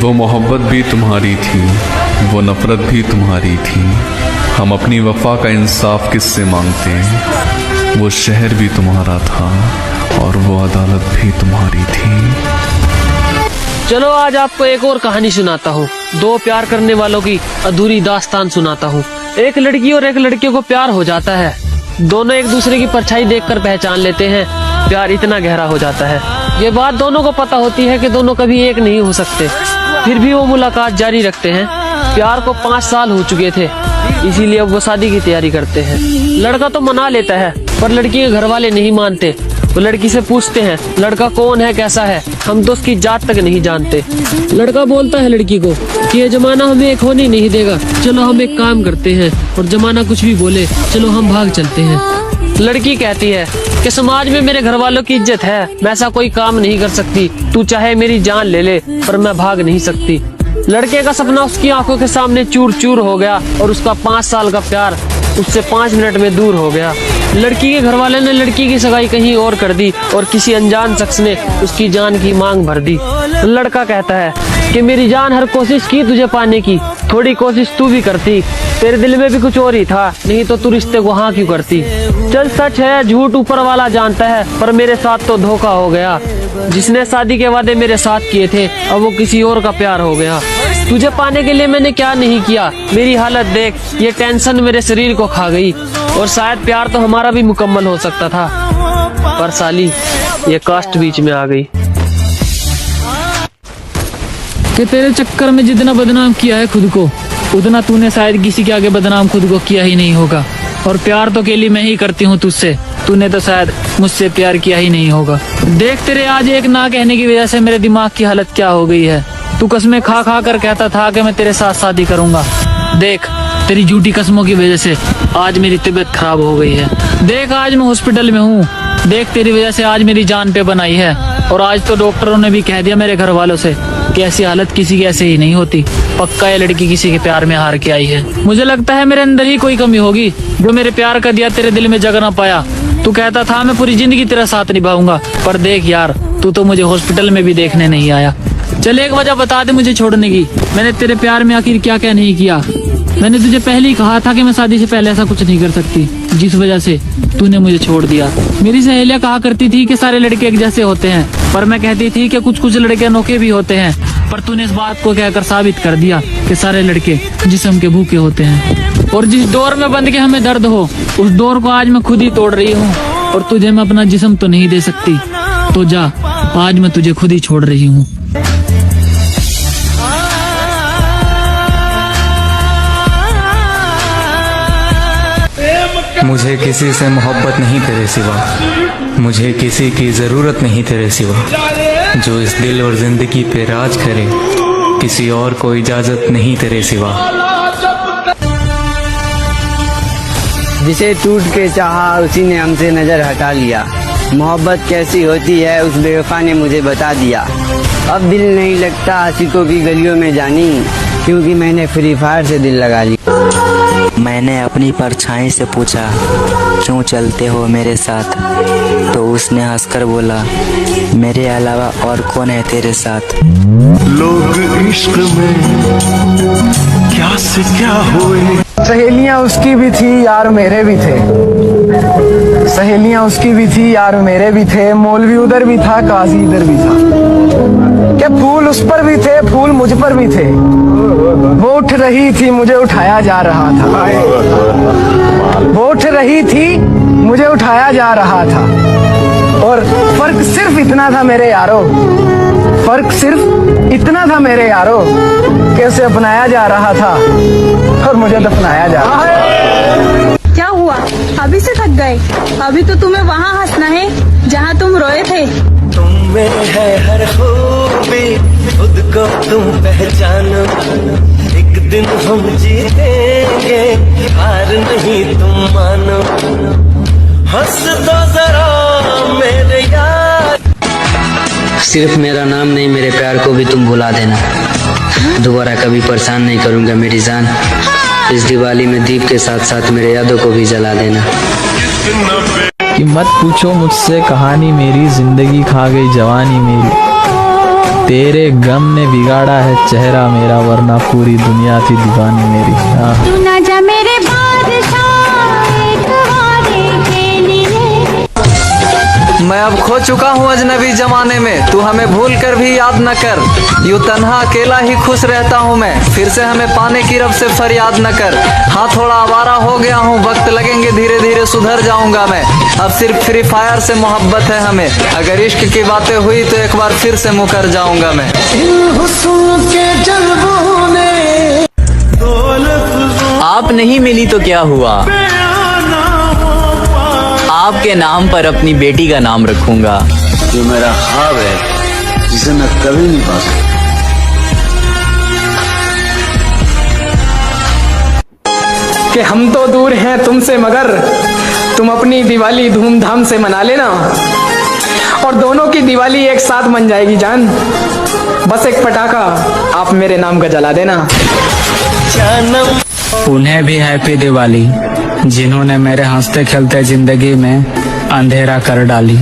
वो मोहब्बत भी तुम्हारी थी, वो नफरत भी तुम्हारी थी। हम अपनी वफा का इंसाफ किससे मांगते। वो शहर भी तुम्हारा था और वो अदालत भी तुम्हारी थी। चलो आज आपको एक और कहानी सुनाता हूँ। दो प्यार करने वालों की अधूरी दास्तान सुनाता हूँ। एक लड़की और एक लड़के को प्यार हो जाता है। दोनों एक दूसरे की परछाई देखकर पहचान लेते हैं। प्यार इतना गहरा हो जाता है। ये बात दोनों को पता होती है कि दोनों कभी एक नहीं हो सकते। फिर भी वो मुलाकात जारी रखते हैं। प्यार को 5 साल हो चुके थे, इसीलिए अब वो शादी की तैयारी करते हैं। लड़का तो मना लेता है, पर लड़की के घर वाले नहीं मानते। वो लड़की से पूछते हैं लड़का कौन है, कैसा है, हम तो उसकी जात तक नहीं जानते। लड़का बोलता है लड़की को कि ये जमाना हमें एक होने नहीं देगा, चलो हम एक काम करते हैं और जमाना कुछ भी बोले चलो हम भाग चलते हैं। लड़की कहती है कि समाज में मेरे घर वालों की इज्जत है, मैं ऐसा कोई काम नहीं कर सकती, तू चाहे मेरी जान ले ले पर मैं भाग नहीं सकती। लड़के का सपना उसकी आंखों के सामने चूर चूर हो गया और उसका 5 साल का प्यार उससे 5 मिनट में दूर हो गया। लड़की के घर वाले ने लड़की की सगाई कहीं और कर दी और किसी अनजान शख्स ने उसकी जान की मांग भर दी। लड़का कहता है कि मेरी जान हर कोशिश की तुझे पाने की, थोड़ी कोशिश तू भी करती, तेरे दिल में भी कुछ और ही था, नहीं तो तू रिश्ते को हाँ क्यों करती। चल सच है झूठ ऊपर वाला जानता है, पर मेरे साथ तो धोखा हो गया। जिसने शादी के वादे मेरे साथ किए थे अब वो किसी और का प्यार हो गया। तुझे पाने के लिए मैंने क्या नहीं किया, मेरी हालत देख, ये टेंशन मेरे शरीर को खा गई। और शायद प्यार तो हमारा भी मुकम्मल हो सकता था, पर साली ये कास्ट बीच में आ गई। कि तेरे चक्कर में जितना बदनाम किया है खुद को, उतना तूने शायद किसी के आगे बदनाम खुद को किया ही नहीं होगा। और प्यार तो अकेली मैं ही करती हूँ तुझसे, तूने तो शायद मुझसे प्यार किया ही नहीं होगा। देख तेरे आज एक ना कहने की वजह से मेरे दिमाग की हालत क्या हो गई है। तू कसमें खा खा कर कहता था कि मैं तेरे साथ शादी करूंगा। देख तेरी झूठी कसमों की वजह से आज मेरी तबीयत खराब हो गई है। देख आज मैं हॉस्पिटल में हूँ। देख तेरी वजह से आज मेरी जान पे बनाई है। और आज तो डॉक्टरों ने भी कह दिया मेरे घर वालों से कि ऐसी हालत किसी की ऐसे ही नहीं होती। पक्का ये लड़की किसी के प्यार में हार के आई है। मुझे लगता है मेरे अंदर ही कोई कमी होगी जो मेरे प्यार का दिया तेरे दिल में जग ना पाया। तू कहता था मैं पूरी जिंदगी तेरा साथ निभाऊंगा, पर देख यार तू तो मुझे हॉस्पिटल में भी देखने नहीं आया। चल एक वजह बता दे मुझे छोड़ने की। मैंने तेरे प्यार में आखिर क्या क्या नहीं किया। मैंने तुझे पहले ही कहा था कि मैं शादी से पहले ऐसा कुछ नहीं कर सकती, जिस वजह से तूने मुझे छोड़ दिया। मेरी सहेलियां कहा करती थी कि सारे लड़के एक जैसे होते हैं, पर मैं कहती थी कि कुछ कुछ लड़के अनोखे भी होते हैं। पर तूने इस बात को कहकर साबित कर दिया कि सारे लड़के जिस्म के भूखे होते हैं। और जिस डोर में बंद के हमें दर्द हो, उस डोर को आज मैं खुद ही तोड़ रही हूँ। और तुझे मैं अपना जिस्म तो नहीं दे सकती, तो जा आज मैं तुझे खुद ही छोड़ रही हूँ। मुझे किसी से मोहब्बत नहीं तेरे सिवा, मुझे किसी की जरूरत नहीं तेरे सिवा। जो इस दिल और जिंदगी पे राज करे, किसी और को इजाजत नहीं तेरे सिवा। जिसे टूट के चाहा उसी ने हमसे नजर हटा लिया। मोहब्बत कैसी होती है उस बेवफा ने मुझे बता दिया। अब दिल नहीं लगता आशिकों की गलियों में जानी, क्योंकि मैंने फ्री फायर से दिल लगा लिया। मैंने अपनी परछाई से पूछा क्यों चलते हो मेरे साथ, तो उसने हंसकर बोला मेरे अलावा और कौन है तेरे साथ। लोग इश्क में क्या से क्या हुए। सहेलियां उसकी भी थी यार मेरे भी थे, सहेलियां उसकी भी थी यार मेरे भी थे। मौलवी उधर भी था, काजी इधर भी था। क्या फूल उस पर भी थे, फूल मुझ पर भी थे। वो उठ रही थी मुझे उठाया जा रहा था, वो उठ रही थी मुझे उठाया जा रहा था। और फर्क सिर्फ इतना था मेरे यारो, फर्क सिर्फ इतना था मेरे यारो, कैसे अपनाया जा रहा था और मुझे दफनाया जा रहा था। क्या हुआ, अभी से थक गए? अभी तो तुम्हें वहाँ हंसना है जहाँ तुम रोए थे। तुम में है हर खूबी, खुद को तुम पहचानो। एक दिन हम जीतेंगे, हार नहीं तुम मानो। हंस दो जरा मेरे यार। सिर्फ मेरा नाम नहीं मेरे प्यार को भी तुम भुला देना। दोबारा कभी परेशान नहीं करूंगा मेरी जान। इस दिवाली में दीप के साथ साथ मेरे यादों को भी जला देना। कि मत पूछो मुझसे कहानी मेरी, जिंदगी खा गई जवानी मेरी। तेरे गम ने बिगाड़ा है चेहरा मेरा, वरना पूरी दुनिया थी दीवानी मेरी। तू ना जा मेरे बादशाह एक वादे के लिए। मैं अब खो चुका हूँ अजनबी जमाने में, तू हमें भूल कर भी याद न कर। यूं तन्हा अकेला ही खुश रहता हूँ मैं, फिर से हमें पाने की रब से फरियाद न कर। हाँ थोड़ा आवारा हो गया हूँ, वक्त लगेंगे धीरे धीरे सुधर जाऊंगा मैं। अब सिर्फ फ्री फायर से मोहब्बत है हमें, अगर इश्क की बातें हुई तो एक बार फिर से मुकर जाऊंगा मैं। आप नहीं मिली तो क्या हुआ, आपके नाम पर अपनी बेटी का नाम रखूंगा। जो मेरा ख्वाब है जिसे मैं कभी नहीं पा सकता। कि हम तो दूर हैं तुमसे मगर तुम अपनी दिवाली धूमधाम से मना लेना, और दोनों की दिवाली एक साथ बन जाएगी जान। बस एक पटाखा आप मेरे नाम का जला देना। उन्हें भी हैप्पी दिवाली, जिन्होंने मेरे हंसते खेलते जिंदगी में अंधेरा कर डाली।